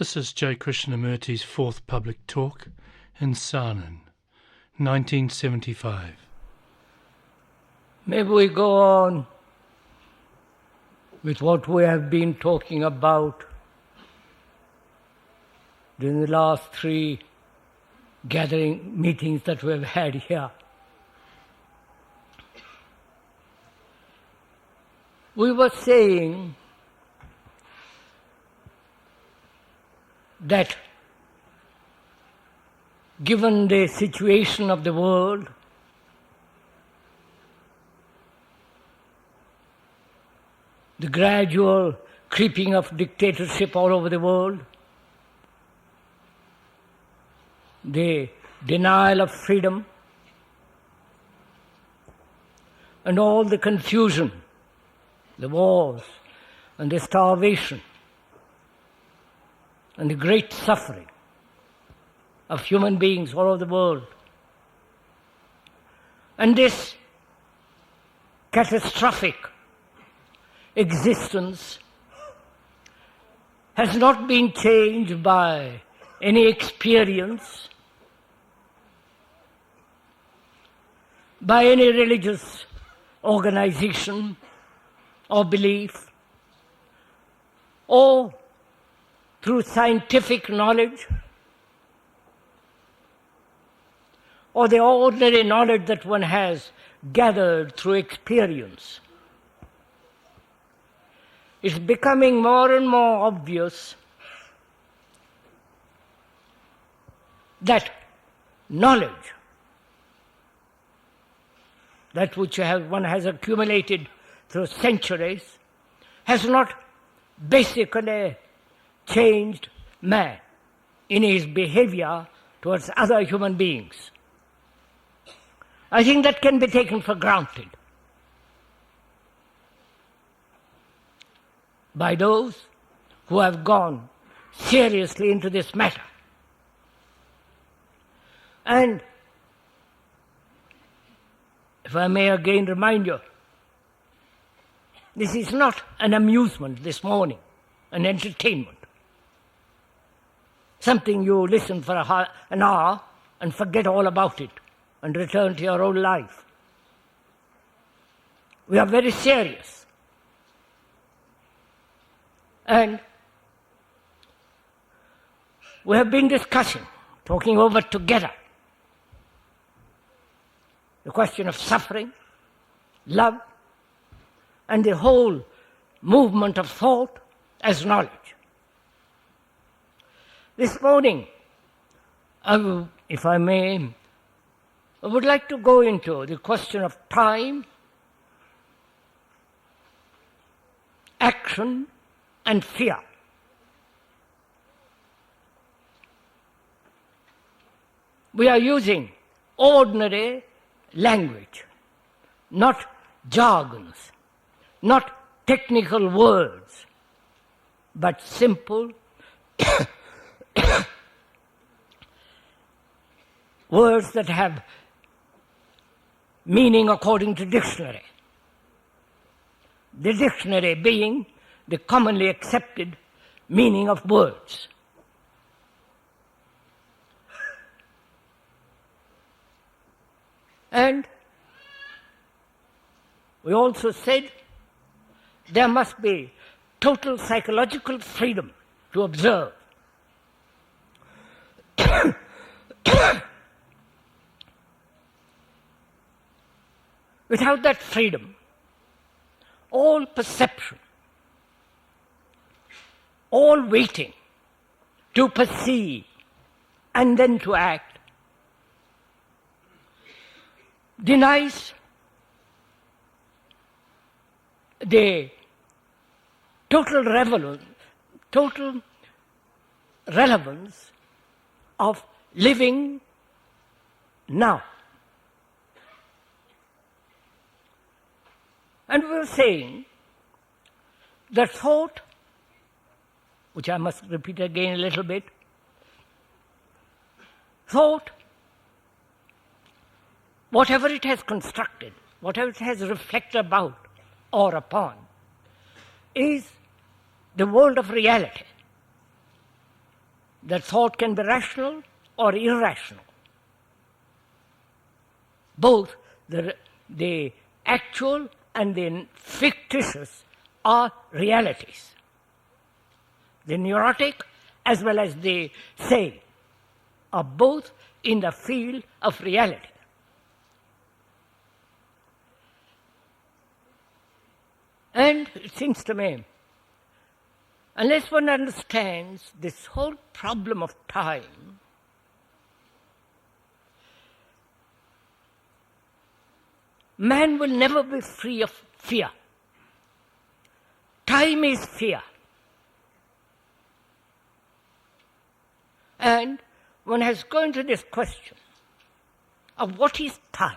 This is J. Krishnamurti's fourth public talk in Saanen, 1975. Maybe we go on with what we have been talking about during the last three meetings that we have had here. We were saying that given the situation of the world, the gradual creeping of dictatorship all over the world, the denial of freedom, and all the confusion, the wars, and the starvation, and the great suffering of human beings all over the world. And this catastrophic existence has not been changed by any experience, by any religious organization or belief, or through scientific knowledge, or the ordinary knowledge that one has gathered through experience. It's becoming more and more obvious that knowledge, that which one has accumulated through centuries, has not basically changed man in his behavior towards other human beings. I think that can be taken for granted by those who have gone seriously into this matter. And if I may again remind you, this is not an amusement this morning, an entertainment. Something you listen for an hour and forget all about it and return to your own life. We are very serious. And we have been discussing, talking over together, the question of suffering, love, and the whole movement of thought as knowledge. This morning, if I may, I would like to go into the question of time, action, and fear. We are using ordinary language, not jargons, not technical words, but simple words that have meaning according to dictionary. The dictionary being the commonly accepted meaning of words. And we also said there must be total psychological freedom to observe. Without that freedom, all perception, all waiting to perceive and then to act, denies the total relevance of living now. And we were saying that thought, which I must repeat again a little bit, thought, whatever it has constructed, whatever it has reflected about or upon, is the world of reality. that thought can be rational or irrational. Both the actual and the fictitious are realities. The neurotic as well as the sane are both in the field of reality. And it seems to me, unless one understands this whole problem of time, man will never be free of fear. Time is fear. And one has gone to this question of what is time?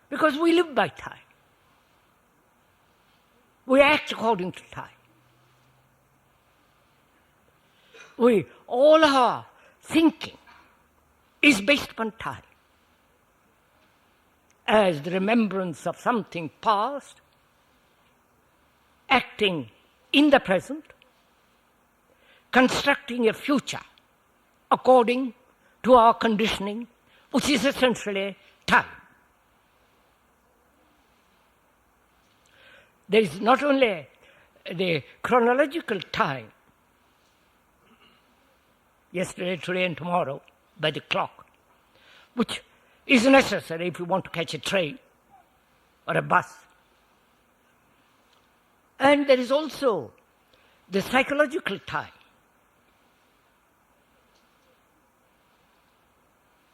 Because we live by time. We act according to time. All our thinking is based upon time. As the remembrance of something past, acting in the present, constructing a future according to our conditioning, which is essentially time. There is not only the chronological time, yesterday, today, and tomorrow, by the clock, which is necessary if you want to catch a train or a bus. And there is also the psychological time.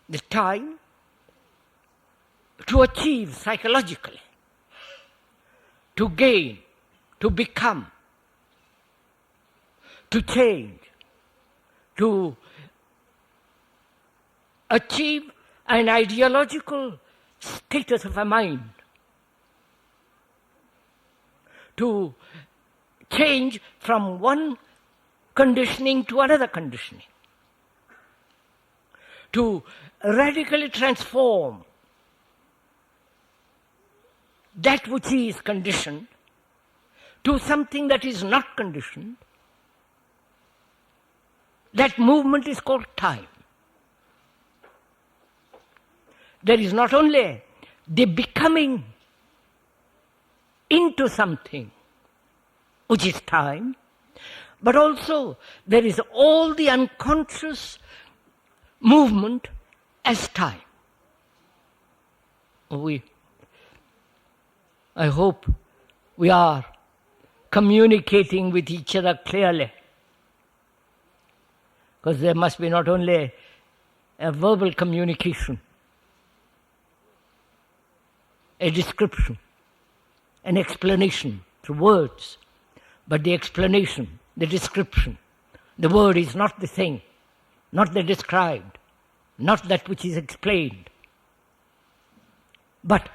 The time to achieve psychologically, to gain, to become, to change, to achieve an ideological status of a mind, to change from one conditioning to another conditioning, to radically transform that which is conditioned to something that is not conditioned. That movement is called time. There is not only the becoming into something, which is time, but also there is all the unconscious movement as time. I hope we are communicating with each other clearly, because there must be not only a verbal communication, a description, an explanation through words, but the explanation, the description, the word is not the thing, not the described, not that which is explained. But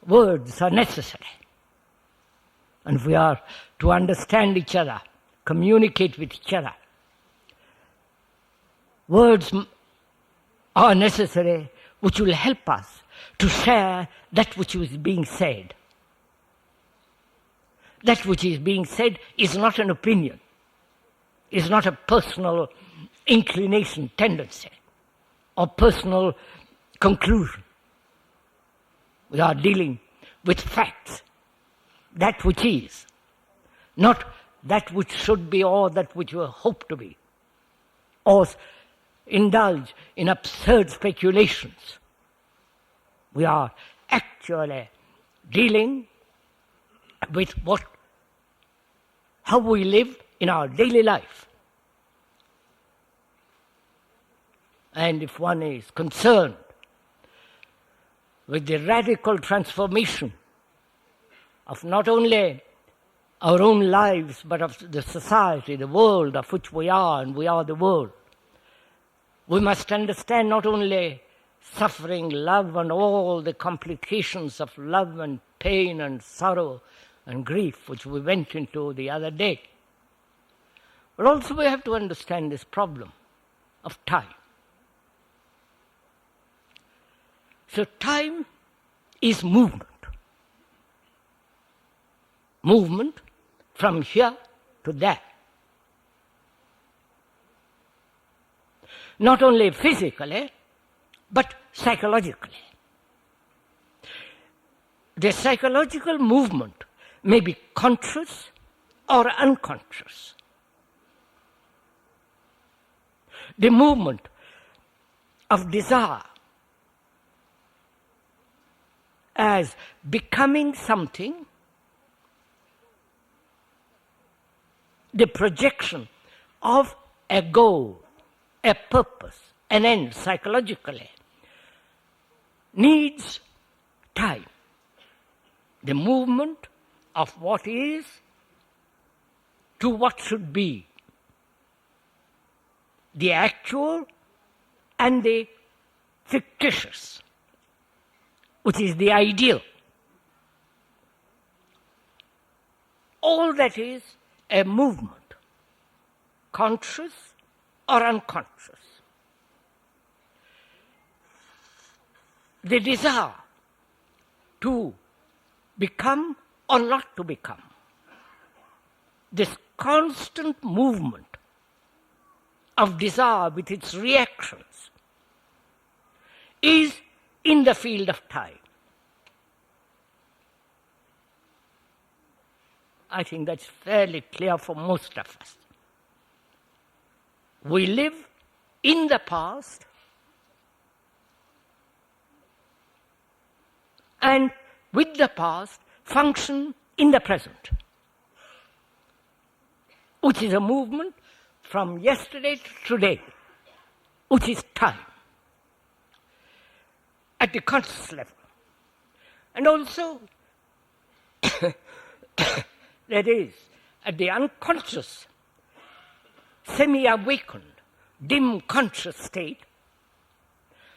words are necessary. And if we are to understand each other, communicate with each other, words are necessary which will help us to share that which is being said. That which is being said is not an opinion, is not a personal inclination, tendency, or personal conclusion. We are dealing with facts, that which is, not that which should be or that which we hope to be, or indulge in absurd speculations. We are actually dealing with how we live in our daily life. And if one is concerned with the radical transformation of not only our own lives, but of the society, the world of which we are, and we are the world, we must understand not only suffering, love, and all the complications of love and pain and sorrow and grief, which we went into the other day, but also we have to understand this problem of time. So time is movement. movement from here to there. Not only physically, but psychologically. The psychological movement may be conscious or unconscious. The movement of desire as becoming something, the projection of a goal, a purpose, an end psychologically, needs time. The movement of what is to what should be, the actual and the fictitious, which is the ideal. All that is a movement, conscious or unconscious. The desire to become or not to become, this constant movement of desire with its reactions is in the field of time. I think that's fairly clear for most of us. We live in the past and with the past function in the present, which is a movement from yesterday to today, which is time, at the conscious level. And also, that is, at the unconscious, semi-awakened, dim conscious state,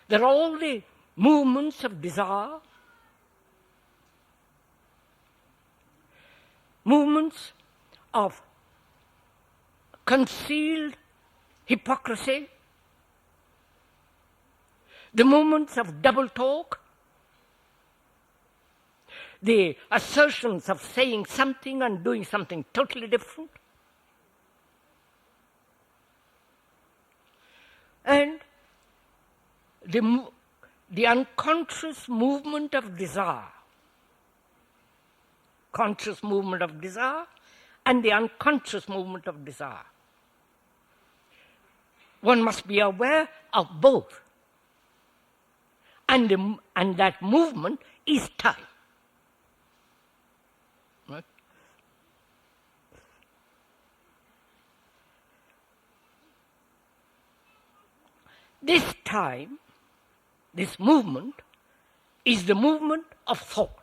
there are all the movements of desire, movements of concealed hypocrisy, the movements of double talk, the assertions of saying something and doing something totally different, and the unconscious movement of desire, conscious movement of desire and the unconscious movement of desire. One must be aware of both. And that movement is time. Right? This time, this movement, is the movement of thought.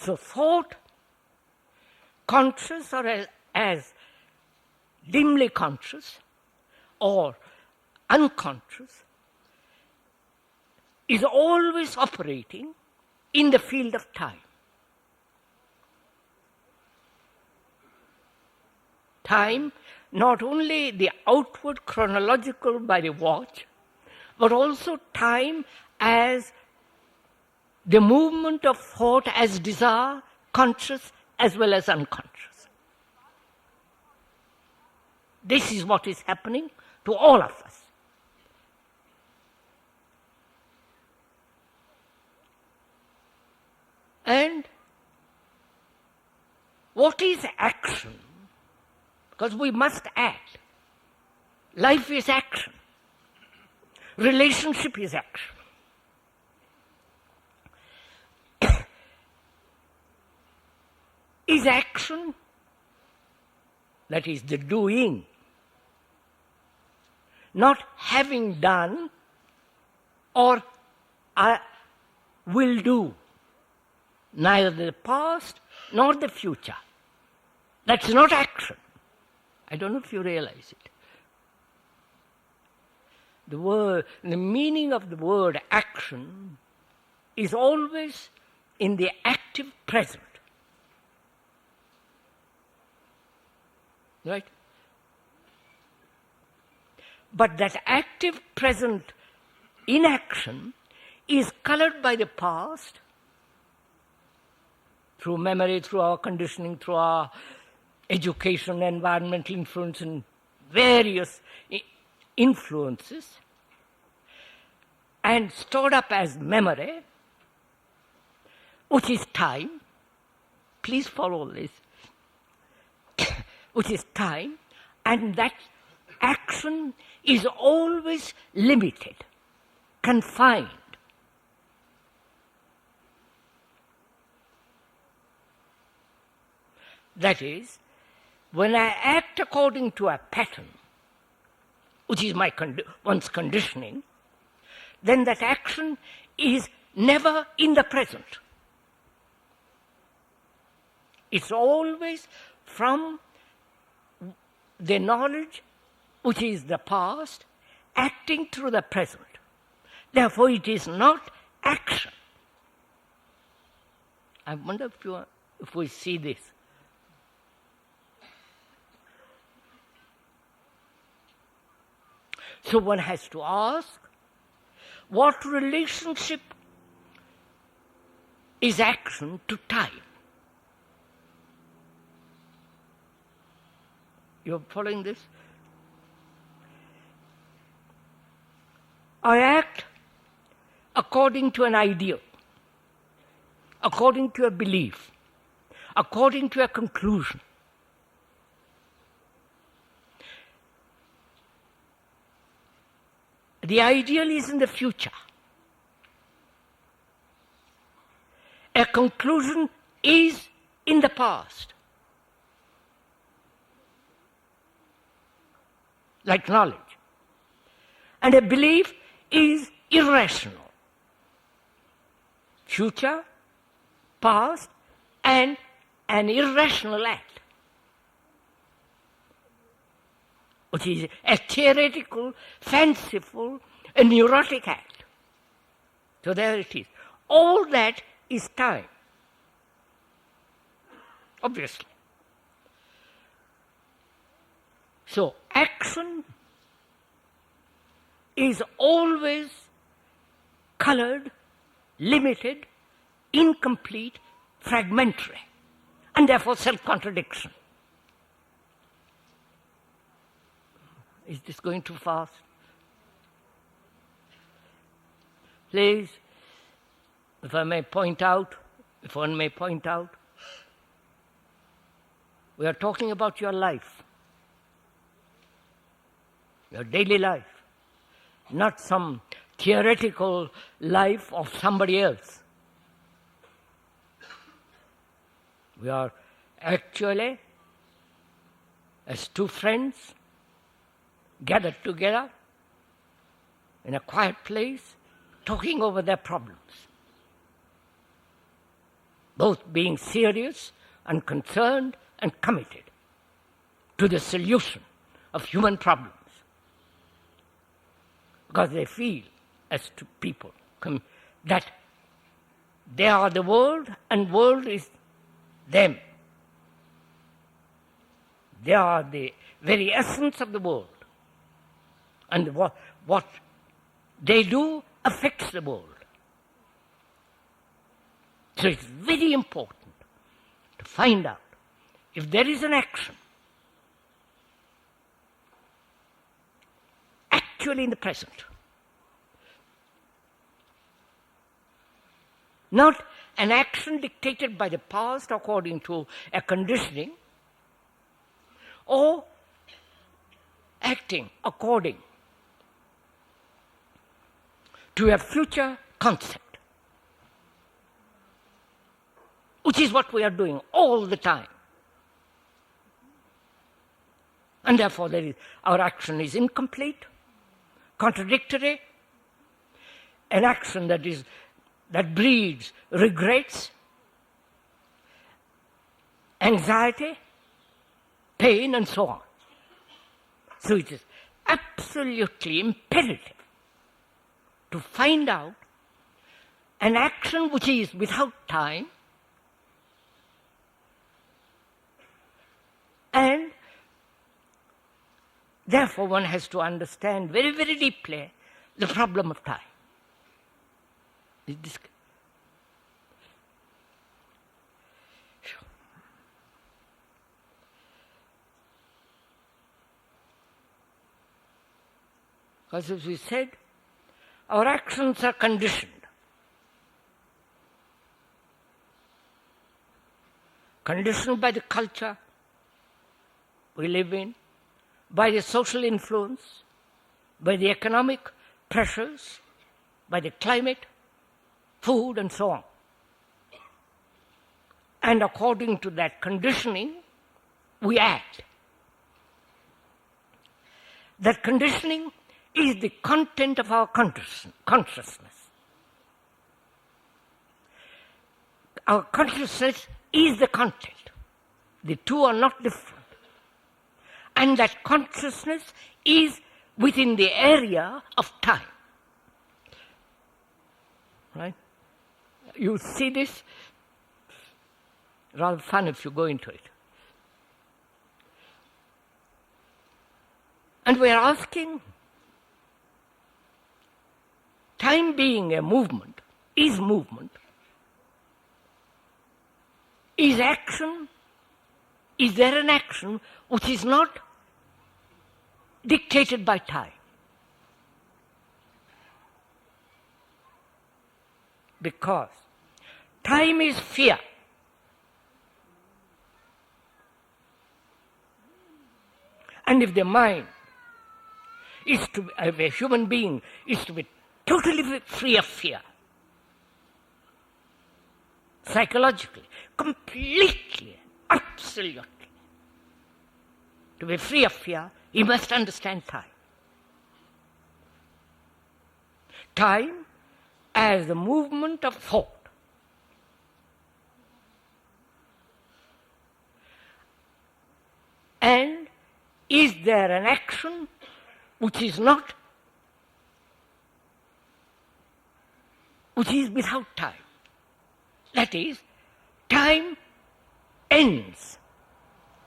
So thought, conscious or as dimly conscious or unconscious, is always operating in the field of time. Time, not only the outward chronological by the watch, but also time as the movement of thought as desire, conscious as well as unconscious. This is what is happening to all of us. And what is action? Because we must act. Life is action. Relationship is action. Is action, that is the doing, not having done or I will do, neither the past nor the future. That's not action. I don't know if you realize it. The meaning of the word action is always in the active present. Right? But that active present inaction is colored by the past through memory, through our conditioning, through our education, environmental influence, and various influences, and stored up as memory, which is time. Please follow this. Which is time, and that action is always limited, confined. That is, when I act according to a pattern, which is my one's conditioning, then that action is never in the present. It's always from the knowledge, which is the past, acting through the present. Therefore, it is not action. I wonder if we see this. So one has to ask, what relationship is action to time? You're following this? I act according to an ideal, according to a belief, according to a conclusion. The ideal is in the future. A conclusion is in the past. Like knowledge. And a belief is irrational. Future, past, and an irrational act, which is a theoretical, fanciful, a neurotic act. So there it is. All that is time. Obviously. So action is always colored, limited, incomplete, fragmentary, and therefore self-contradiction. Is this going too fast? Please, if one may point out, we are talking about your life, your daily life, not some theoretical life of somebody else. We are actually, as two friends, gathered together in a quiet place, talking over their problems, both being serious and concerned and committed to the solution of human problems, because they feel, as to people, that they are the world and world is them. They are the very essence of the world. And what they do affects the world. So it's very important to find out if there is an action actually in the present. Not an action dictated by the past according to a conditioning, or acting according to a future concept, which is what we are doing all the time. And therefore our action is incomplete, contradictory, an action that breeds regrets, anxiety, pain, and so on. So it is absolutely imperative to find out an action which is without time and Therefore, one has to understand very, very deeply the problem of time. Because as we said, our actions are conditioned. Conditioned by the culture we live in, by the social influence, by the economic pressures, by the climate, food, and so on. And according to that conditioning, we act. That conditioning is the content of our consciousness. Our consciousness is the content. The two are not different. And that consciousness is within the area of time. Right? You see this? Rather fun if you go into it. And we are asking, time being a movement, is action, is there an action which is not dictated by time? Because time is fear. And if the mind is to, if a human being is to be totally free of fear, psychologically, completely, absolutely, to be free of fear, he must understand time. Time as the movement of thought. And is there an action which is not, which is without time? That is, time ends,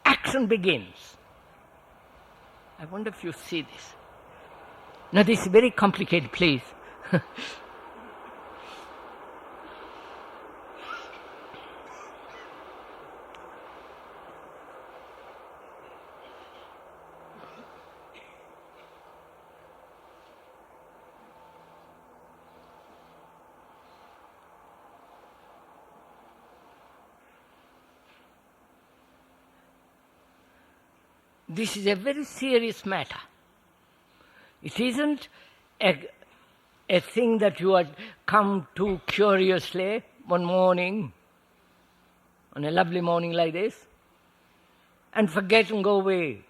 action begins. I wonder if you see this. Now this is very complicated, please. This is a very serious matter. It isn't a thing that you had come to curiously one morning, on a lovely morning like this, and forget and go away.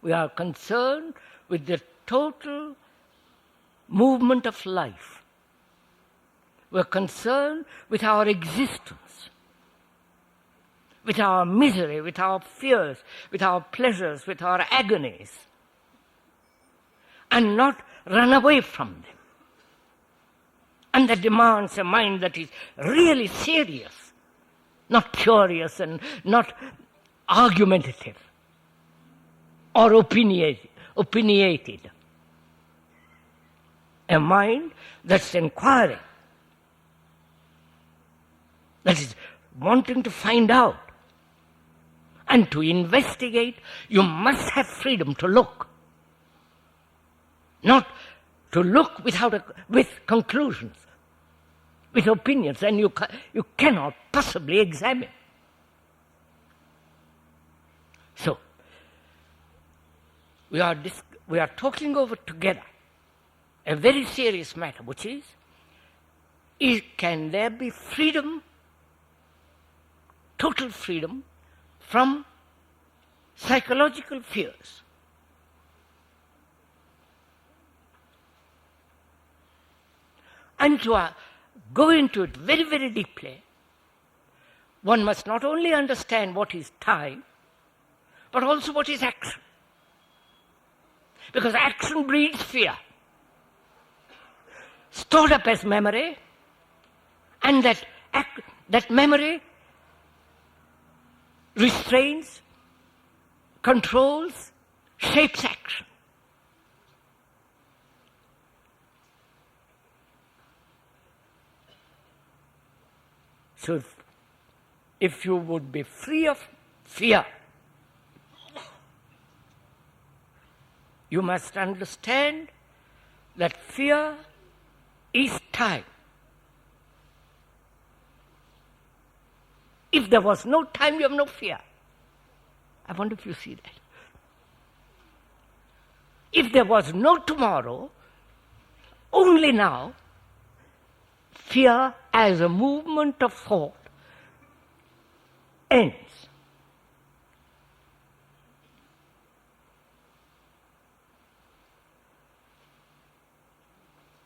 We are concerned with the total movement of life. We are concerned with our existence, with our misery, with our fears, with our pleasures, with our agonies, and not run away from them. And that demands a mind that is really serious, not curious and not argumentative or opinionated. A mind that's inquiring, that is wanting to find out. And to investigate, you must have freedom to look. Not to look with conclusions, with opinions, and you cannot possibly examine. So, we are talking over together a very serious matter, which is can there be freedom, total freedom, from psychological fears? And to go into it very, very deeply, one must not only understand what is time, but also what is action. Because action breeds fear, stored up as memory, and that memory restrains, controls, shapes action. So if you would be free of fear, you must understand that fear is time. If there was no time, you have no fear. I wonder if you see that. If there was no tomorrow, only now, fear as a movement of thought ends.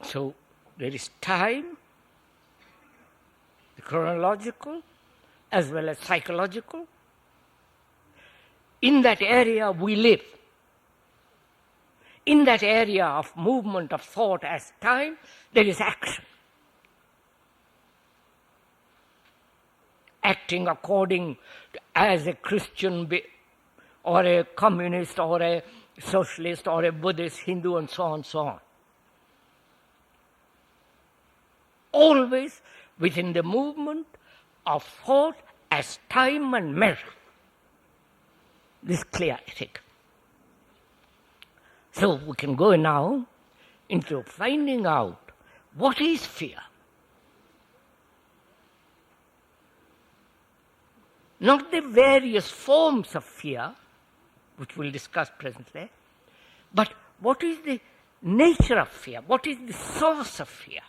So there is time, the chronological as well as psychological. In that area we live. In that area of movement of thought as time, there is action. Acting according to, as a Christian or a communist or a socialist or a Buddhist, Hindu, and so on and so on. Always within the movement of thought as time and measure. This is clear, I think. So we can go now into finding out what is fear. Not the various forms of fear, which we'll discuss presently, but what is the nature of fear? What is the source of fear?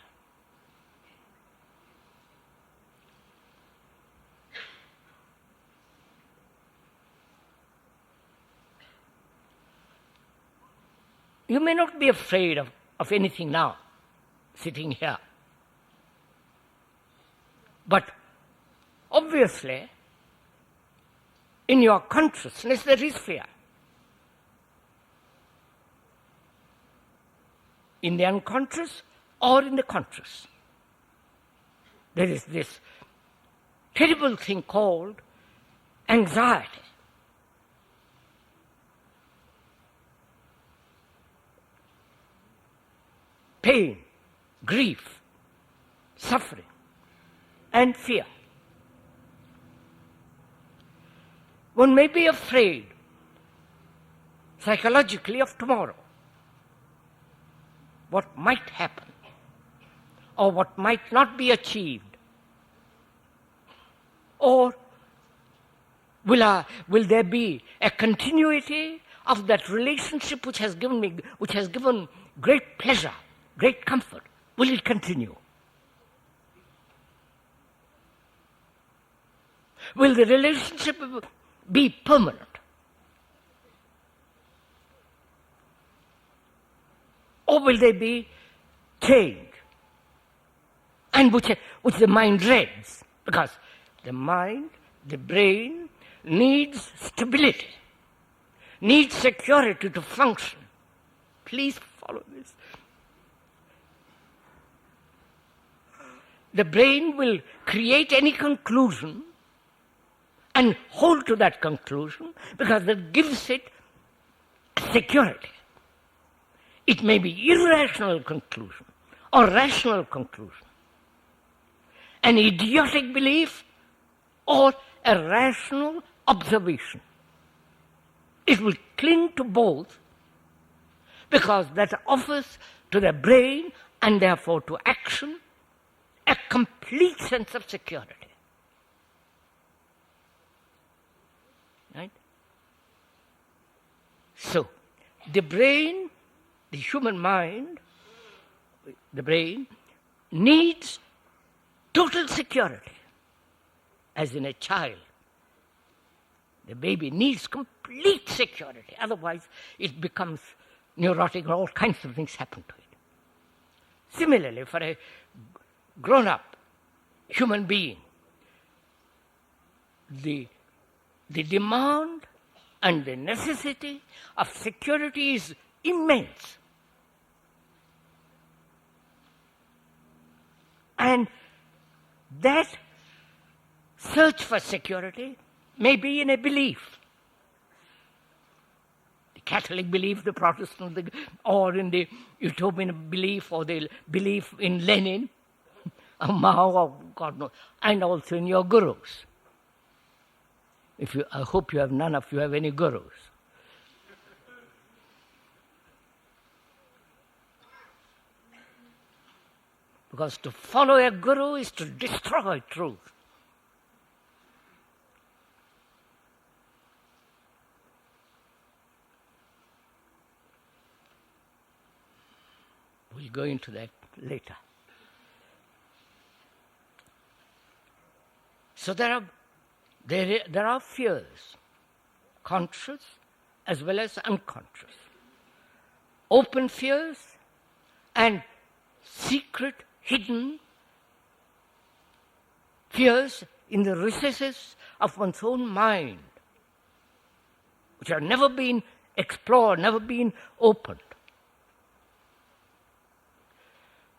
You may not be afraid of anything now, sitting here. But obviously, in your consciousness, there is fear. In the unconscious or in the conscious. There is this terrible thing called anxiety. Pain, grief, suffering, and fear. One may be afraid psychologically of tomorrow, what might happen, or what might not be achieved, or will there be a continuity of that relationship which has given great pleasure, great comfort? Will it continue? Will the relationship be permanent? Or will there be change? And which the mind dreads, because the mind, the brain, needs stability, needs security to function. Please follow this. The brain will create any conclusion and hold to that conclusion because that gives it security. It may be irrational conclusion or rational conclusion, an idiotic belief or a rational observation. It will cling to both because that offers to the brain and therefore to action a complete sense of security. Right? So, the brain, the human mind, the brain, needs total security, as in a child. The baby needs complete security, otherwise it becomes neurotic or all kinds of things happen to it. Similarly, for a grown-up human being, the demand and the necessity of security is immense. And that search for security may be in a belief. The Catholic belief, the Protestant, or in the utopian belief, or the belief in Lenin, or Mao, or God knows, and also in your gurus. I hope none of you have any gurus. Because to follow a guru is to destroy truth. We'll go into that later. So there are fears, conscious as well as unconscious. Open fears and secret, hidden fears in the recesses of one's own mind, which have never been explored, never been opened.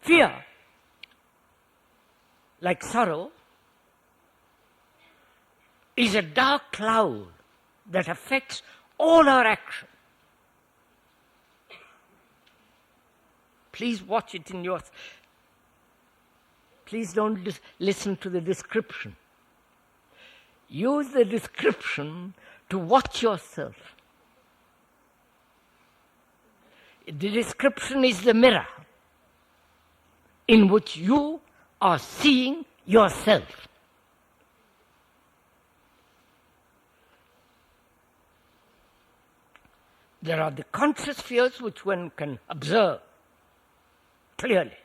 Fear, like sorrow, is a dark cloud that affects all our action. Please watch it in yours. Please don't listen to the description. Use the description to watch yourself. The description is the mirror in which you are seeing yourself. There are the conscious fears which one can observe clearly.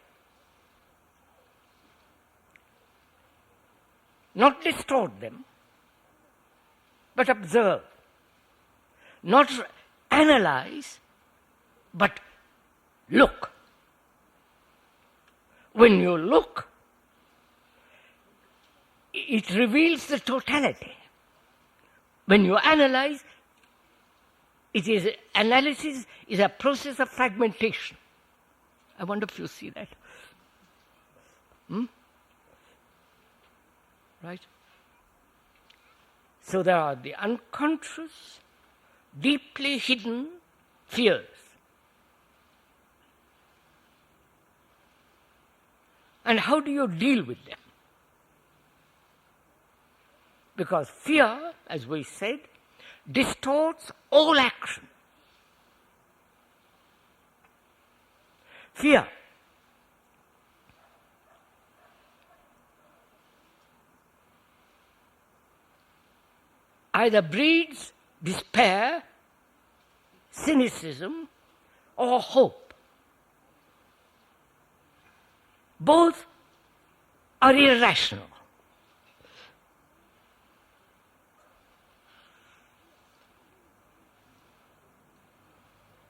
Not distort them, but observe. Not analyze, but look. When you look, it reveals the totality. When you analyze, analysis is a process of fragmentation. I wonder if you see that. Right? So there are the unconscious, deeply hidden fears. And how do you deal with them? Because fear, as we said, distorts all action. Fear either breeds despair, cynicism, or hope. Both are irrational.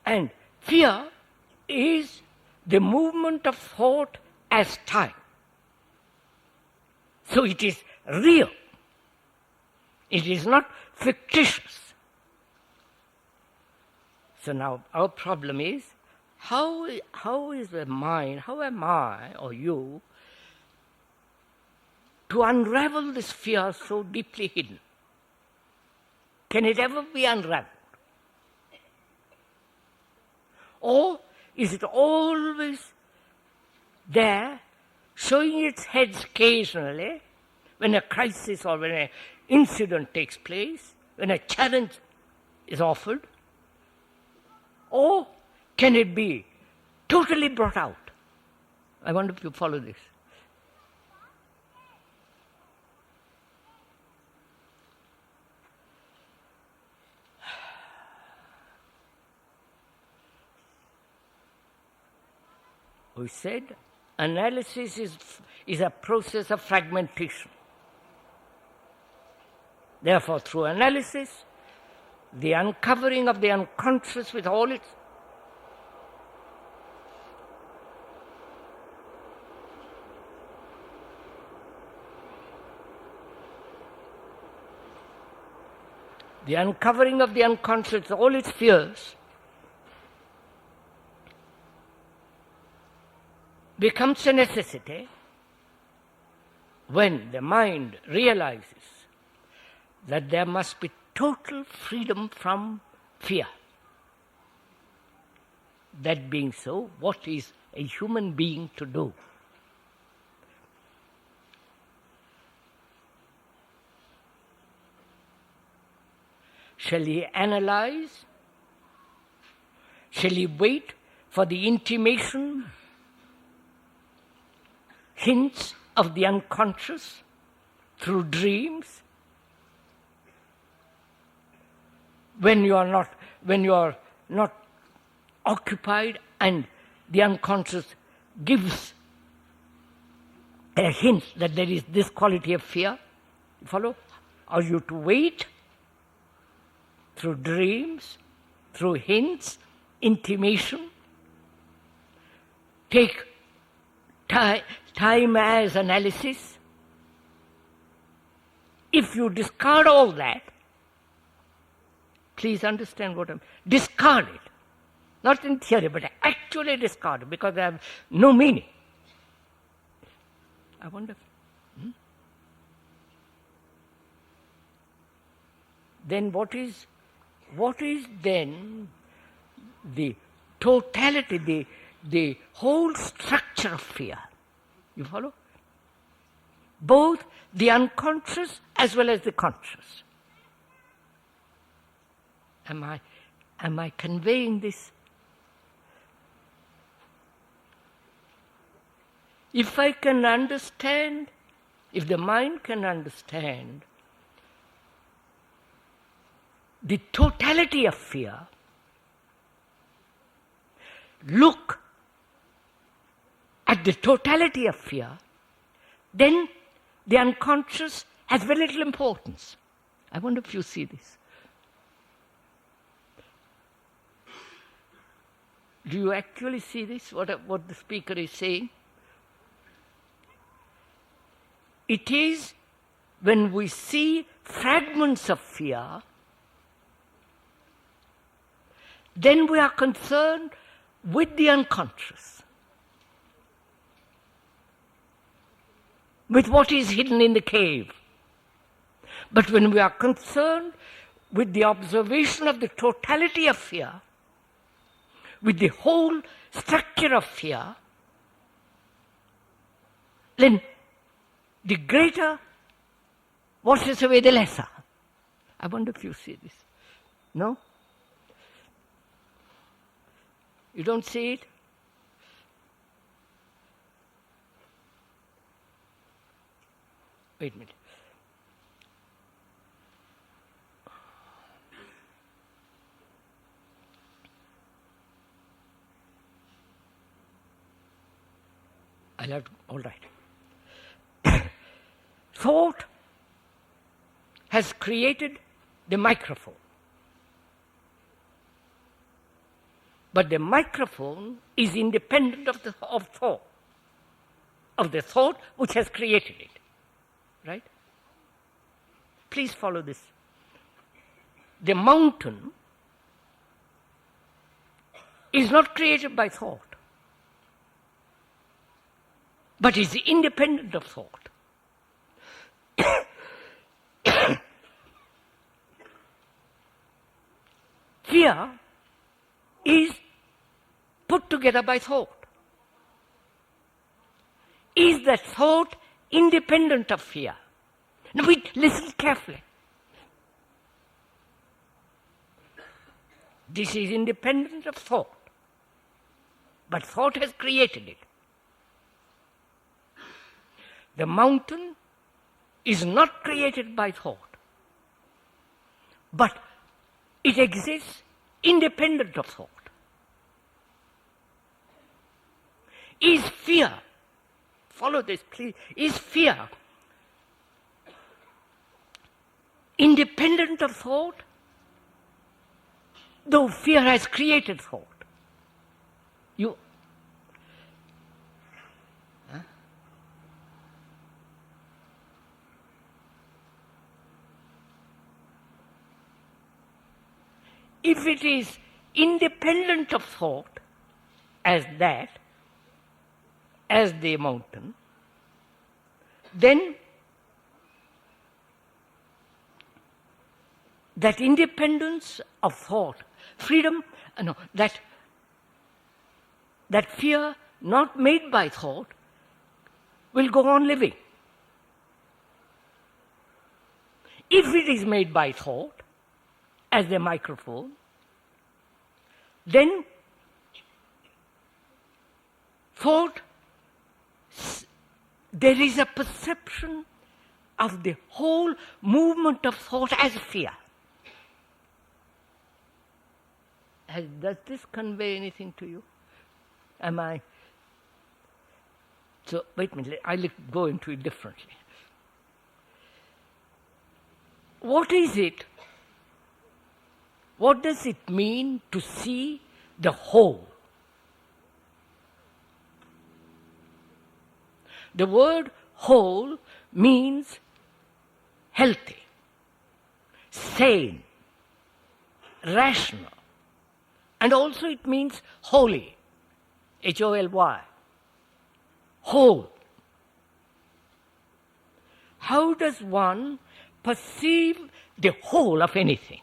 And fear is the movement of thought as time. So it is real. It is not fictitious. So now our problem is, how is the mind, how am I or you to unravel this fear so deeply hidden? Can it ever be unraveled? Or is it always there, showing its head occasionally when a crisis or when an incident takes place, when a challenge is offered? Or can it be totally brought out? I wonder if you follow this. We said analysis is a process of fragmentation. Therefore, through analysis, the uncovering of the unconscious with all its the uncovering of the unconscious, all its fears, becomes a necessity when the mind realizes that there must be total freedom from fear. That being so, what is a human being to do? Shall he analyze? Shall he wait for the intimation, hints of the unconscious through dreams? When you are not occupied and the unconscious gives a hint that there is this quality of fear, you follow? Are you to wait through dreams, through hints, intimation? Take time as analysis. If you discard all that, please understand what I'm... Discard it. Not in theory, but actually discard it, because they have no meaning. I wonder... Then what is then the totality, the whole structure of fear? You follow? Both the unconscious as well as the conscious. Am I conveying this? If I can understand, if the mind can understand the totality of fear, look at the totality of fear, then the unconscious has very little importance. I wonder if you see this. Do you actually see this, what the speaker is saying? It is when we see fragments of fear, then we are concerned with the unconscious, with what is hidden in the cave. But when we are concerned with the observation of the totality of fear, with the whole structure of fear, then the greater washes away the lesser. I wonder if you see this. No? You don't see it? Wait a minute. I'll have to, all right. Thought has created the microphone. But the microphone is independent of thought, of the thought which has created it. Right? Please follow this. The mountain is not created by thought, but is independent of thought. Fear is put together by thought. Is that thought independent of fear? Now listen carefully. This is independent of thought, but thought has created it. The mountain is not created by thought, but it exists independent of thought. Is fear, follow this please, is fear independent of thought? Though fear has created thought. If it is independent of thought, as the mountain, then that independence of thought, freedom, that that fear not made by thought will go on living. If it is made by thought, as the microphone, then thought, there is a perception of the whole movement of thought as fear. Does this convey anything to you? Am I? So, wait a minute, I'll go into it differently. What is it? What does it mean to see the whole? The word whole means healthy, sane, rational, and also it means holy, H-O-L-Y, whole. How does one perceive the whole of anything?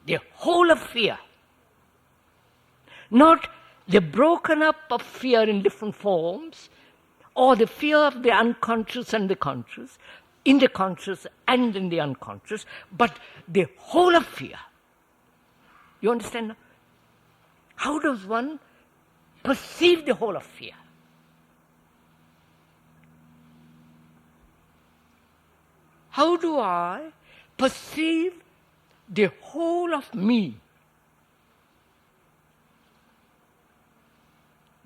The whole of fear. Not the broken up of fear in different forms, or the fear of the unconscious and the conscious, in the conscious and in the unconscious, but the whole of fear. You understand? How does one perceive the whole of fear? How do I perceive the whole of me?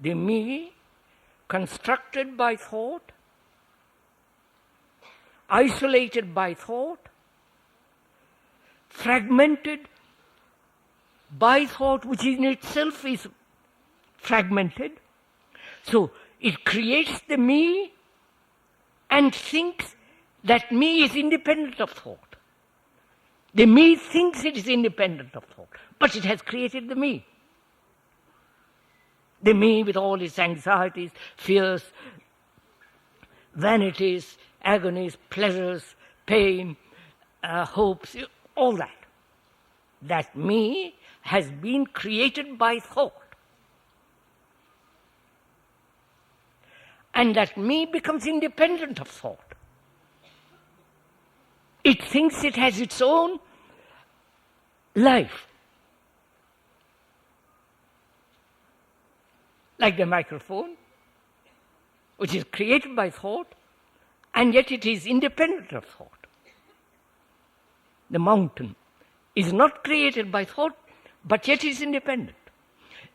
The me constructed by thought, isolated by thought, fragmented by thought, which in itself is fragmented. So it creates the me and thinks that me is independent of thought. The me thinks it is independent of thought, but it has created the me. The me with all its anxieties, fears, vanities, agonies, pleasures, pain, hopes, all that. That me has been created by thought. And that me becomes independent of thought. It thinks it has its own life. Like the microphone, which is created by thought, and yet it is independent of thought. The mountain is not created by thought, but yet is independent.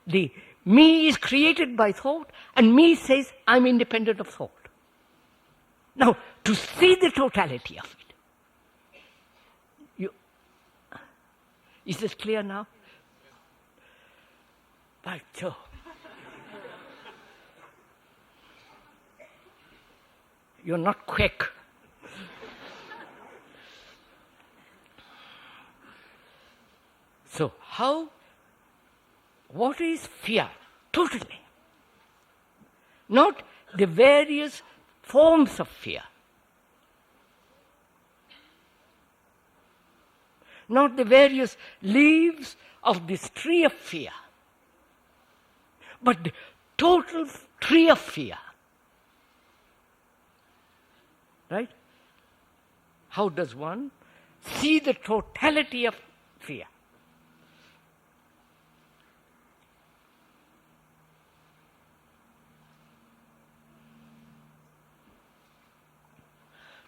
The me is created by thought, and me says, I'm independent of thought. Now, to see the totality of it, is this clear now? Right, so. You're not quick. So what is fear? Totally. Not the various forms of fear. Not the various leaves of this tree of fear, but the total tree of fear. Right? How does one see the totality of fear?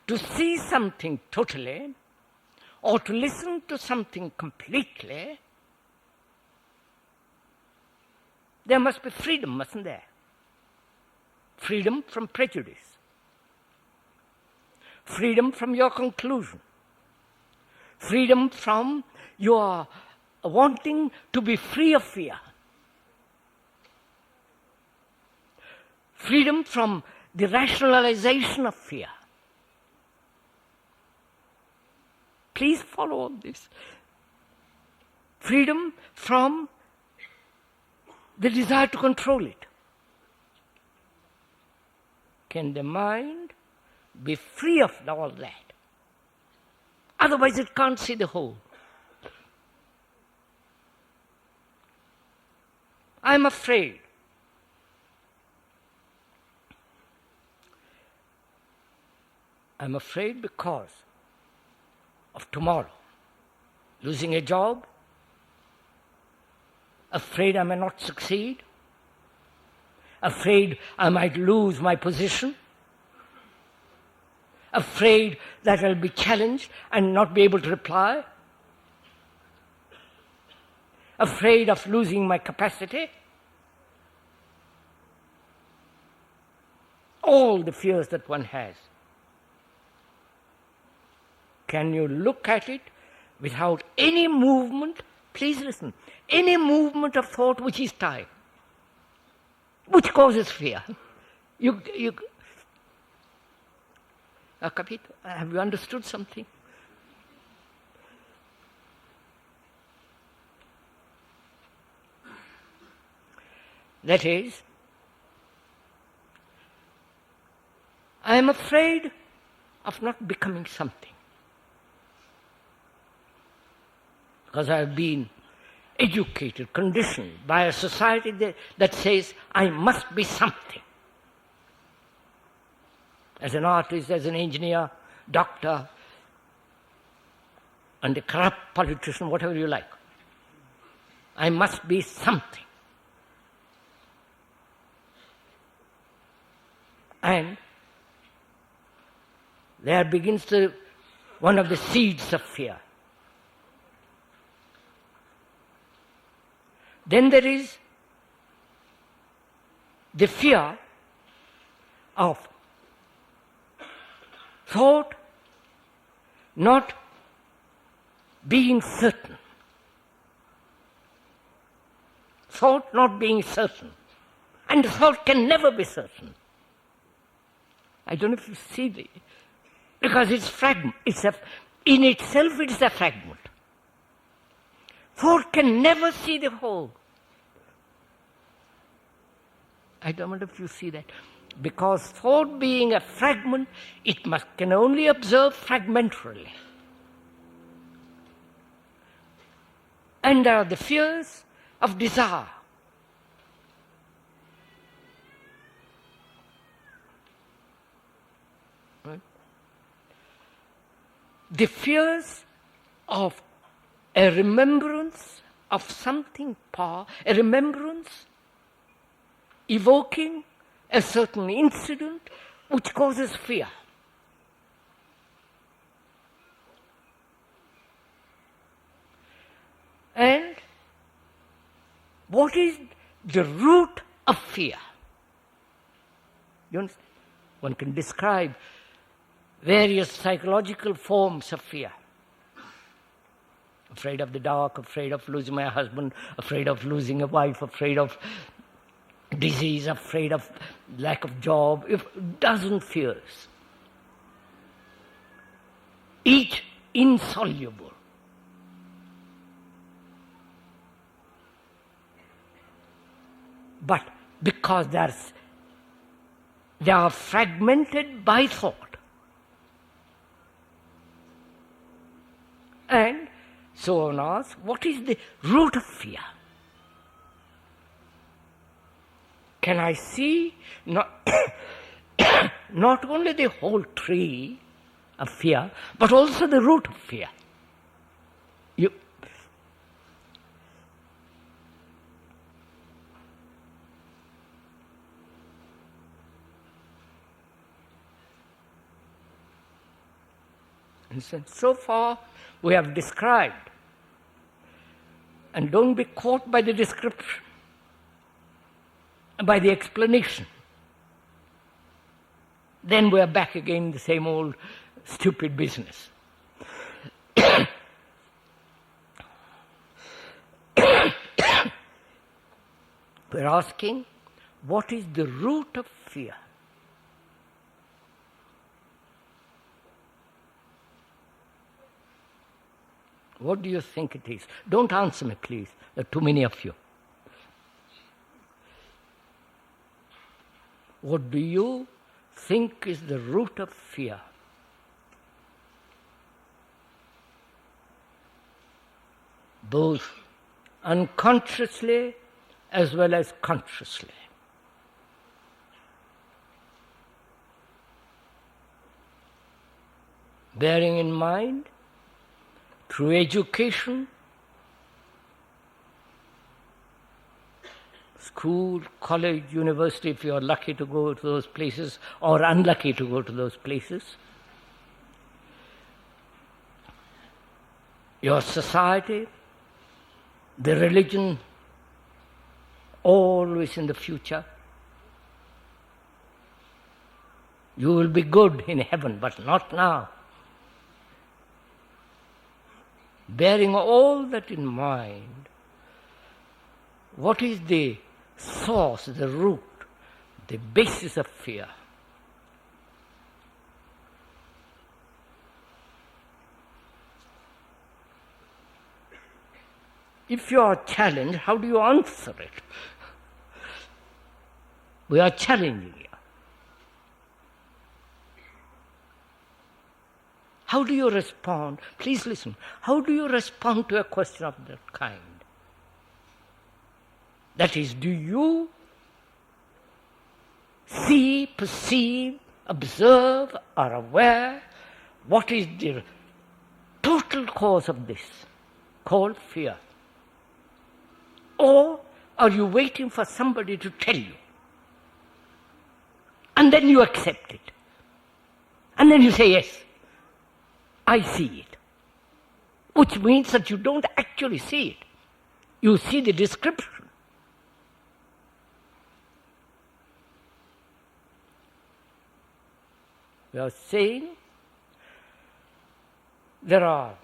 To see something totally, or to listen to something completely, there must be freedom, mustn't there? Freedom from prejudice. Freedom from your conclusion. Freedom from your wanting to be free of fear. Freedom from the rationalization of fear. Please follow on this. Freedom from the desire to control it. Can the mind be free of all that? Otherwise it can't see the whole. I'm afraid. I'm afraid because of tomorrow. Losing a job, afraid I may not succeed, afraid I might lose my position, afraid that I'll be challenged and not be able to reply, afraid of losing my capacity. All the fears that one has. Can you look at it without any movement? Please listen. Any movement of thought which is tied, which causes fear. Capito? Have you understood something? That is, I am afraid of not becoming something. Because I have been educated, conditioned by a society that says I must be something. As an artist, as an engineer, doctor, and a corrupt politician, whatever you like. I must be something. And there begins one of the seeds of fear. Then there is the fear of thought not being certain. Thought not being certain. And thought can never be certain. I don't know if you see the... Because it's fragment. In itself it is a fragment. Thought can never see the whole. I don't know if you see that. Because thought being a fragment, it can only observe fragmentarily. And there are the fears of desire. Right? The fears of a remembrance of something a remembrance evoking a certain incident which causes fear. And what is the root of fear? You understand? One can describe various psychological forms of fear. Afraid of the dark, afraid of losing my husband, afraid of losing a wife, afraid of disease, afraid of lack of job, dozen fears. Each insoluble. But because they are fragmented by thought. And so one asks, what is the root of fear? Can I see not only the whole tree of fear, but also the root of fear? And so far we have described, and don't be caught by the description, by the explanation. Then we are back again in the same old stupid business. We're asking, what is the root of fear? What do you think it is? Don't answer me, please. There are too many of you. What do you think is the root of fear? Both unconsciously as well as consciously. Bearing in mind, through education, school, college, university, if you are lucky to go to those places or unlucky to go to those places, your society, the religion, always in the future. You will be good in heaven, but not now. Bearing all that in mind, what is the source, the root, the basis of fear? If you are challenged, how do you answer it? We are challenging you. How do you respond? Please listen. How do you respond to a question of that kind? That is, do you see, perceive, observe, are aware what is the total cause of this, called fear? Or are you waiting for somebody to tell you? And then you accept it. And then you say, yes, I see it. Which means that you don't actually see it. You see the description. We are saying there are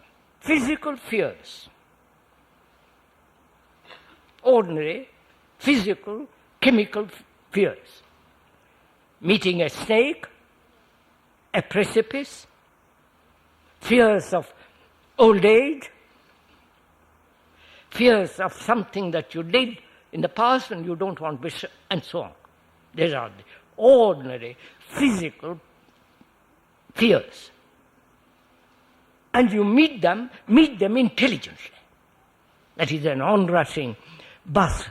physical fears, ordinary, physical, chemical fears. Meeting a snake, a precipice, fears of old age, fears of something that you did in the past and you don't want to, and so on. These are the ordinary physical fears. And you meet them intelligently. That is an onrushing bus.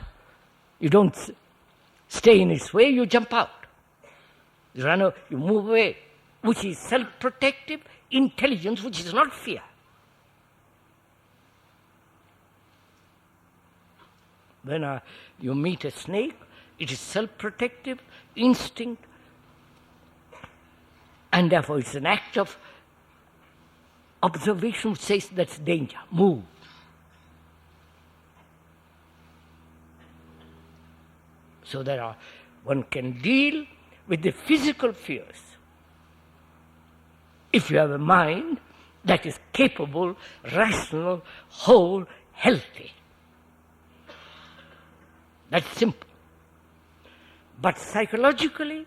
You don't stay in its way, you jump out. You run, you move away, which is self-protective intelligence, which is not fear. When you meet a snake, it is self-protective instinct, and therefore it's an act of observation which says that's danger, move. So one can deal with the physical fears if you have a mind that is capable, rational, whole, healthy. That's simple. But psychologically,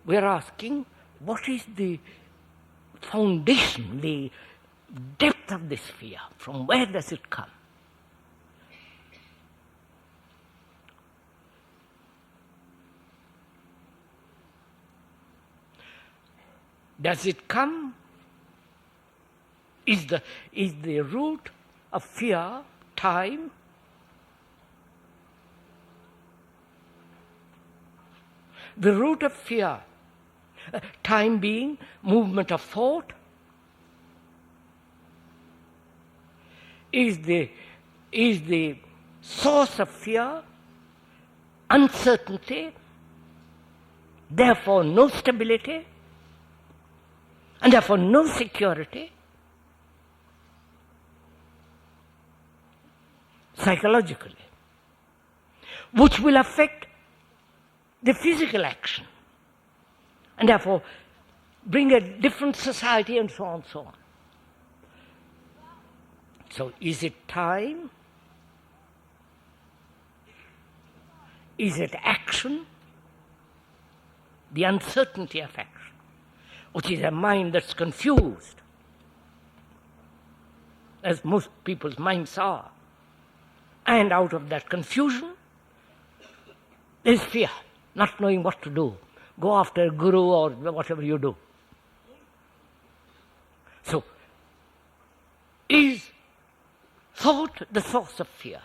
we're asking, what is the foundation, the depth of this fear? From where does it come? Does it come? Is the root of fear time? The root of fear, time being movement of thought, is the source of fear, uncertainty, therefore no stability, and therefore no security. Psychologically, which will affect the physical action, and therefore bring a different society and so on and so on. So is it time? Is it action? The uncertainty of action, which is a mind that's confused, as most people's minds are. And out of that confusion, there's fear, not knowing what to do. Go after a guru or whatever you do. So, is thought the source of fear?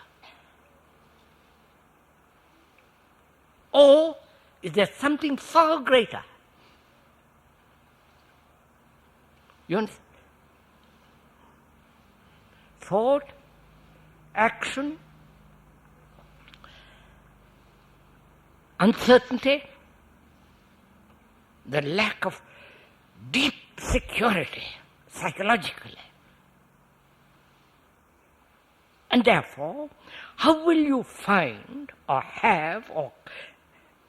is there something far greater. You understand? Thought, action, uncertainty, the lack of deep security psychologically. And therefore, how will you find or have or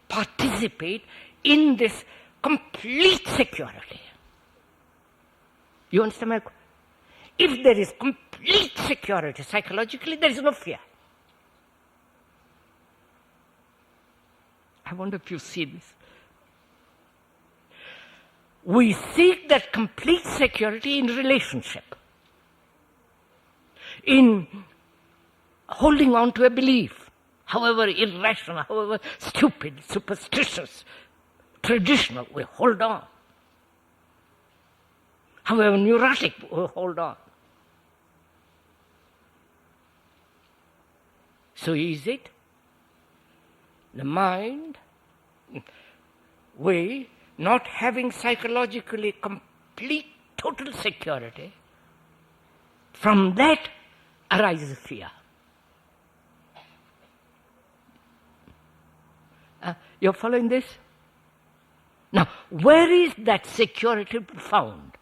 participate in this complete security? You understand my question? If there is complete security psychologically, there is no fear. I wonder if you see this. We seek that complete security in relationship, in holding on to a belief, however irrational, however stupid, superstitious, traditional, we hold on. However neurotic, we hold on. So is it the mind, we not having psychologically complete, total security, from that arises fear. You're following this? Now, where is that security found?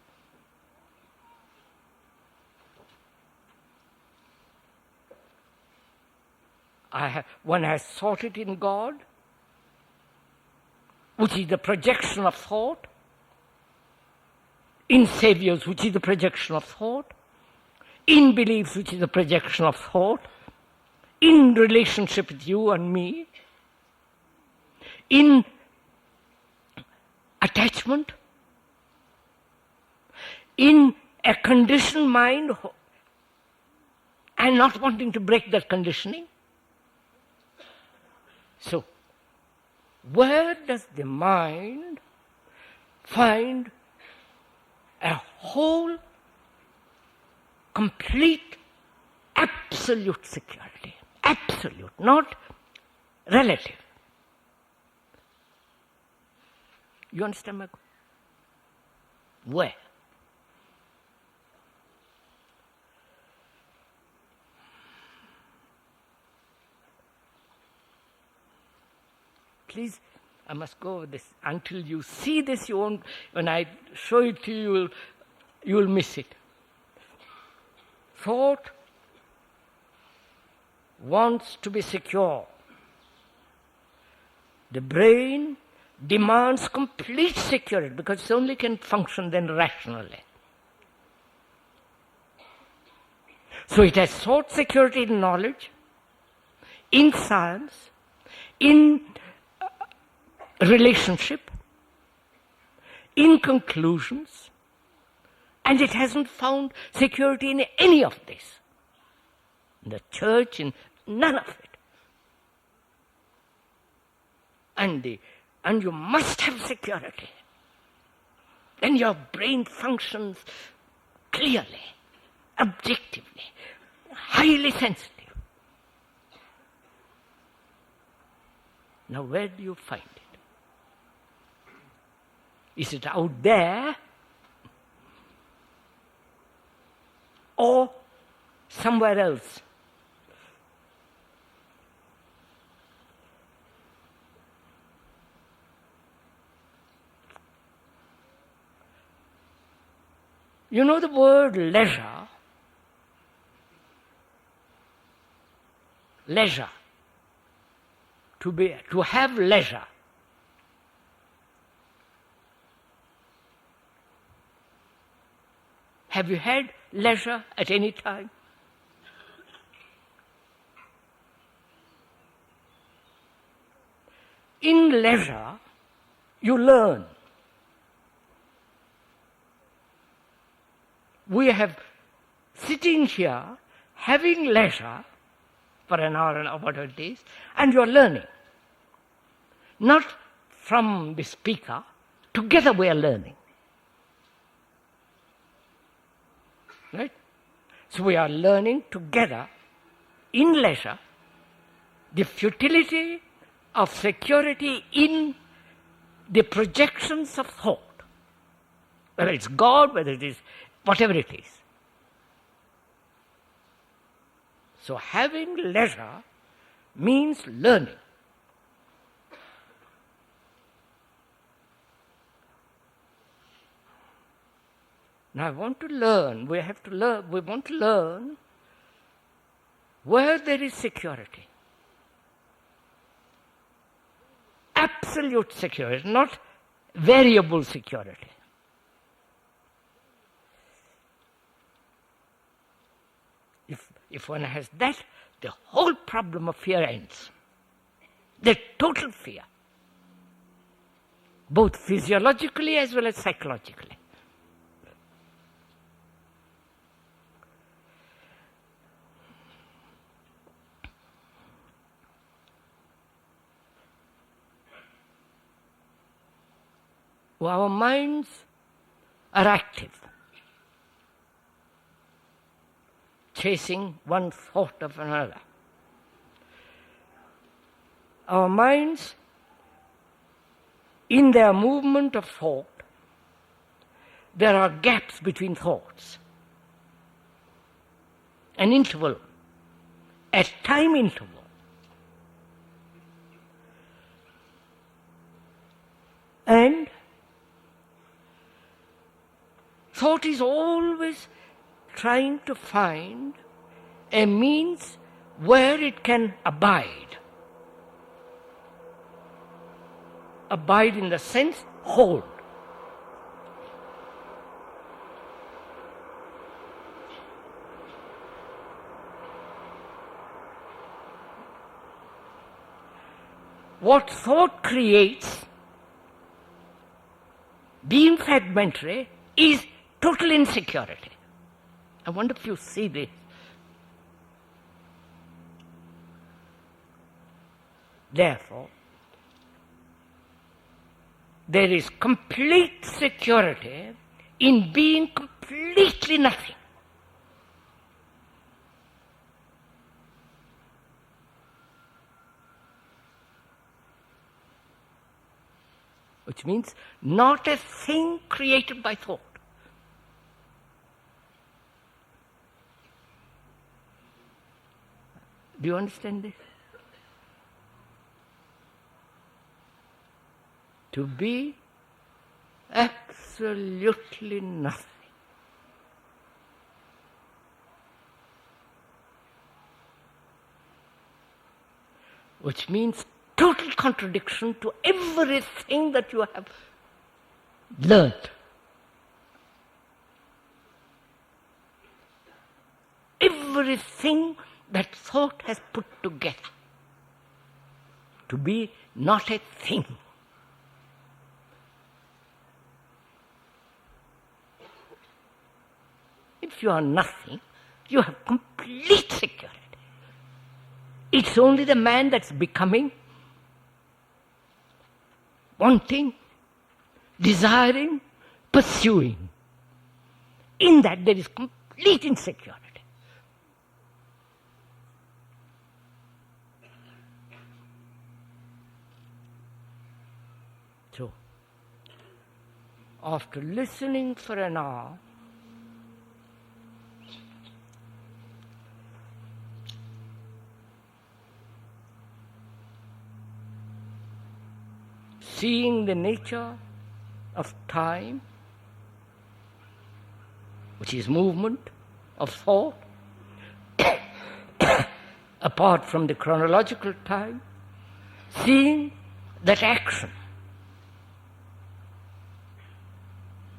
One has sought it in God, which is the projection of thought, in saviors, which is the projection of thought, in beliefs, which is the projection of thought, in relationship with you and me, in attachment, in a conditioned mind and not wanting to break that conditioning. So, where does the mind find a whole, complete, absolute security? Absolute, not relative. You understand my question? Where? Please, I must go over this. Until you see this, you won't, when I show it to you, you will miss it. Thought wants to be secure. The brain demands complete security because it only can function then rationally. So it has sought security in knowledge, in science, in relationship, in conclusions, and it hasn't found security in any of this. In the church, in none of it. And you must have security. Then your brain functions clearly, objectively, highly sensitive. Now where do you find it? Is it out there or somewhere else? You know the word leisure? Leisure. To have leisure. Have you had leisure at any time? In leisure, you learn. We have sitting here, having leisure for an hour and whatever it is, and you are learning. Not from the speaker, together we are learning. Right? So we are learning together in leisure the futility of security in the projections of thought, whether it's God, whether it is whatever it is. So having leisure means learning. Now I want to learn, we want to learn where there is security. Absolute security, not variable security. If one has that, the whole problem of fear ends. The total fear, both physiologically as well as psychologically. Our minds are active, chasing one thought of another. Our minds, in their movement of thought, there are gaps between thoughts, an interval, a time interval. And thought is always trying to find a means where it can abide. Abide in the sense, hold. What thought creates, being fragmentary, is total insecurity. I wonder if you see this. Therefore, there is complete security in being completely nothing. Which means not a thing created by thought. Do you understand this? To be absolutely nothing. Which means total contradiction to everything that you have learned. Everything that thought has put together. To be not a thing. If you are nothing, you have complete security. It's only the man that's becoming, wanting, desiring, pursuing. In that there is complete insecurity. So, after listening for an hour, seeing the nature of time, which is movement of thought, apart from the chronological time, seeing that action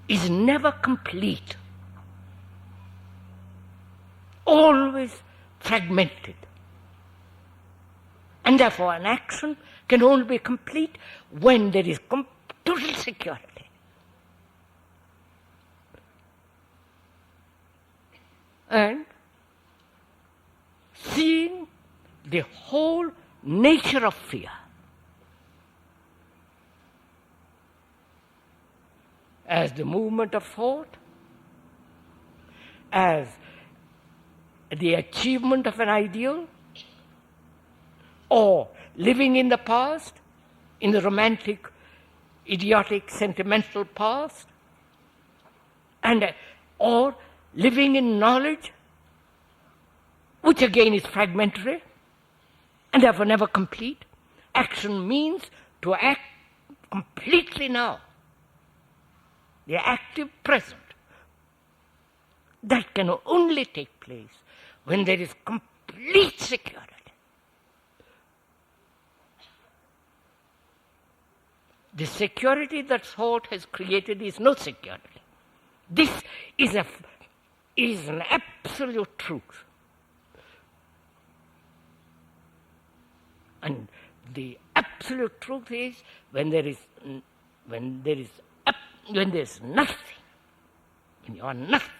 is never complete, always fragmented. And therefore an action can only be complete when there is total security. And seeing the whole nature of fear as the movement of thought, as the achievement of an ideal, or living in the past, in the romantic, idiotic, sentimental past, and or living in knowledge, which again is fragmentary and therefore never complete. Action means to act completely now, the active present. That can only take place when there is complete security. The security that thought has created is no security. This is an absolute truth. And the absolute truth is when there is nothing, when you are nothing.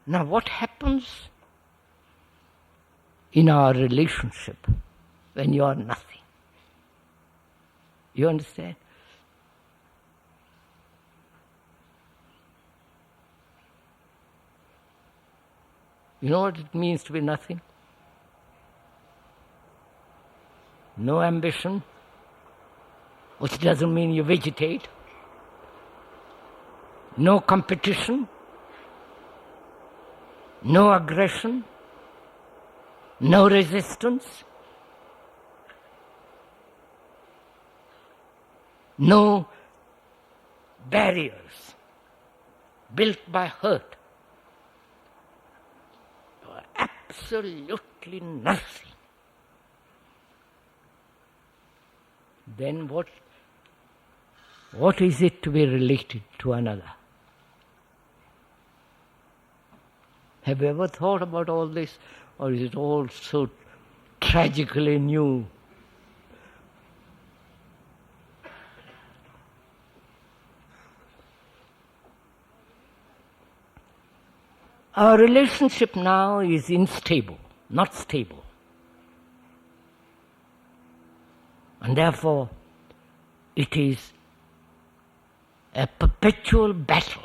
Now what happens in our relationship when you are nothing? You understand? You know what it means to be nothing? No ambition, which doesn't mean you vegetate. No competition. No aggression. No resistance. No barriers built by hurt. Absolutely nothing. Then what is it to be related to another? Have you ever thought about all this, or is it all so tragically new? Our relationship now is unstable, not stable. And therefore, it is a perpetual battle.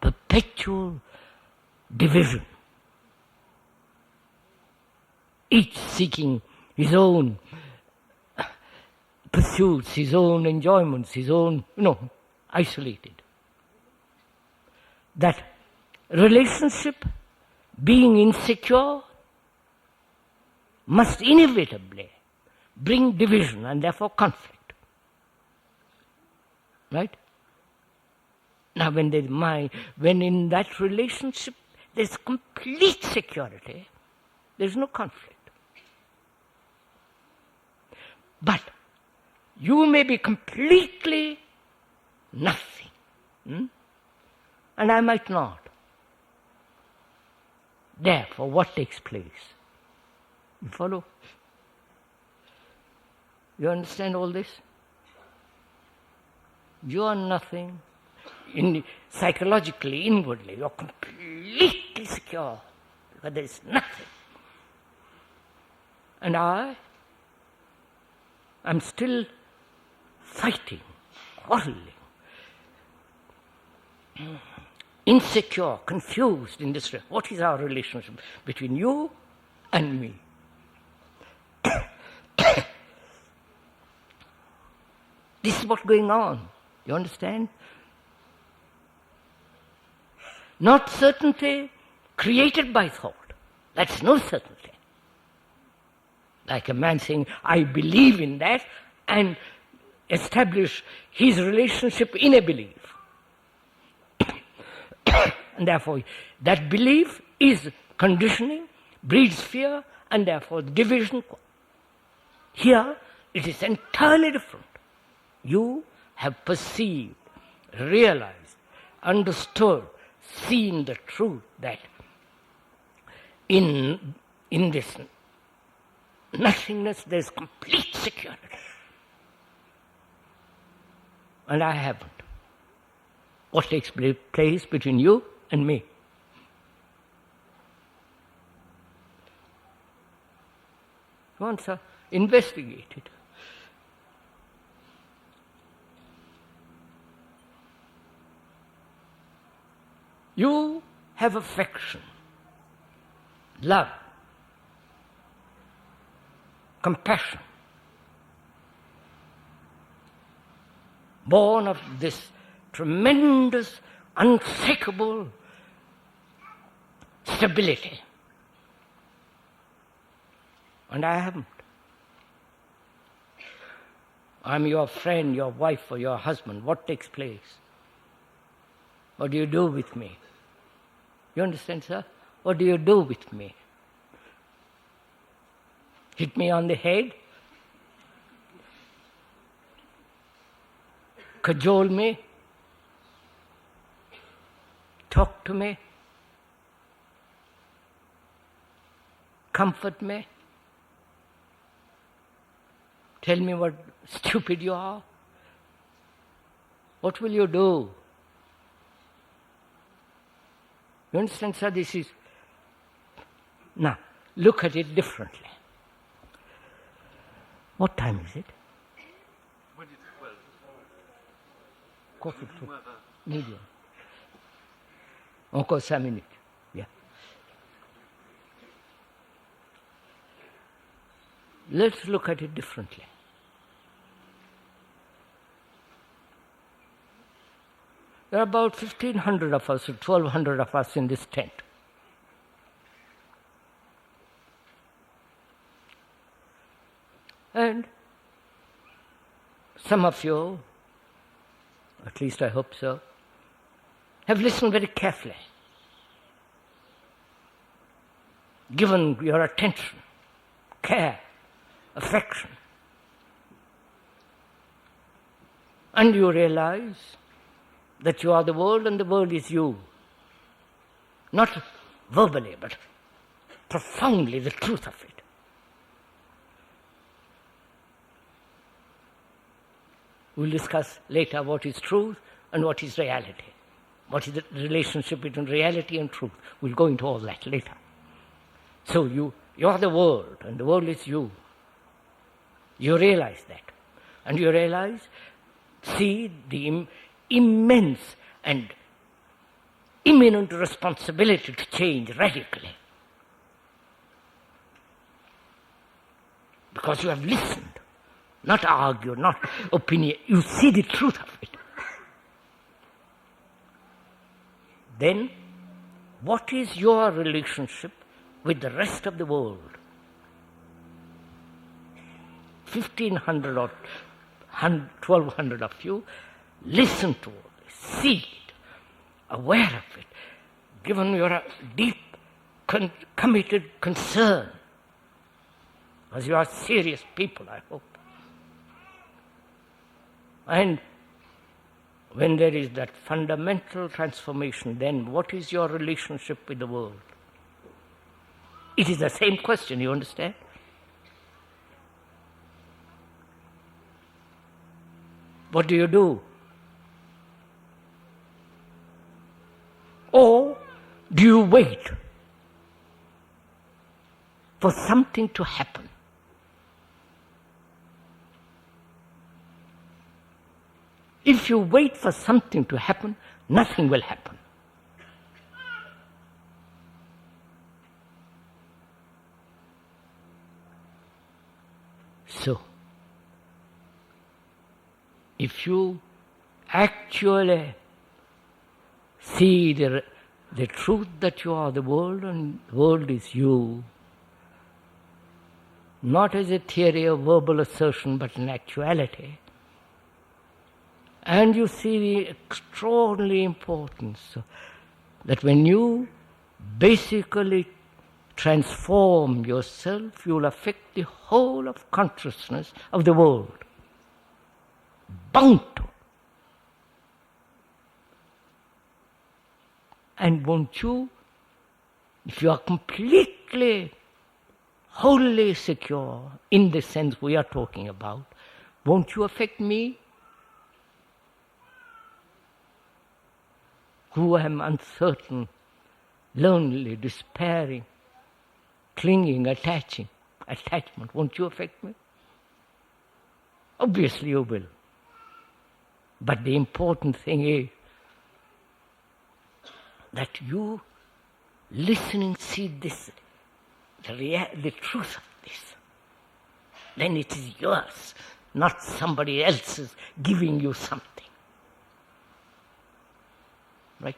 Perpetual division. Each seeking his own pursuits, his own enjoyments, his own, isolated. That relationship, being insecure, must inevitably bring division and therefore conflict. Right? Now when in that relationship there's complete security, there's no conflict. But you may be completely nothing. And I might not. Therefore, what takes place? You follow? You understand all this? You are nothing. Psychologically, inwardly, you are completely secure because there is nothing. And I'm still fighting, quarreling, insecure, confused in this. What is our relationship between you and me? This is what's going on. You understand? Not certainty created by thought. That's no certainty. Like a man saying, I believe in that, and establish his relationship in a belief. And therefore, that belief is conditioning, breeds fear, and therefore division. Here, it is entirely different. You have perceived, realized, understood, seen the truth that in this nothingness there is complete security. And I haven't. What takes place between you and me? Once investigate it. You have affection, love, compassion, born of this tremendous, unshakable stability. And I haven't. I'm your friend, your wife, or your husband. What takes place? What do you do with me? You understand, sir? What do you do with me? Hit me on the head? Cajole me? Talk to me? Comfort me? Tell me what stupid you are? What will you do? You understand, sir? This is... Now, look at it differently. What time is it? Coffee, medium. Encore 5 minutes. Yeah. Let's look at it differently. There are about 1,500 of us or 1,200 of us in this tent. And some of you, at least I hope so, have listened very carefully, given your attention, care, affection. And you realize that you are the world and the world is you. Not verbally, but profoundly the truth of it. We'll discuss later what is truth and what is reality. What is the relationship between reality and truth? We'll go into all that later. So you are the world and the world is you. You realize that. And you realize, see the immense and imminent responsibility to change radically. Because you have listened, not argued, not opinion. You see the truth of it. Then, what is your relationship with the rest of the world? 1,500 or 1,200 of you listen to all this, see it, aware of it, given your deep, committed concern, because you are serious people, I hope. And when there is that fundamental transformation, then what is your relationship with the world? It is the same question, you understand? What do you do? Or do you wait for something to happen? If you wait for something to happen, nothing will happen. So, if you actually see the truth that you are the world and the world is you, not as a theory of verbal assertion but in actuality, and you see the extraordinary importance that when you basically transform yourself, you will affect the whole of consciousness of the world. Bound to. And won't you, if you are completely, wholly secure in the sense we are talking about, won't you affect me? Who am uncertain, lonely, despairing, clinging, attachment, won't you affect me? Obviously you will. But the important thing is that you listening see this, the truth of this, then it is yours, not somebody else's giving you something. Right?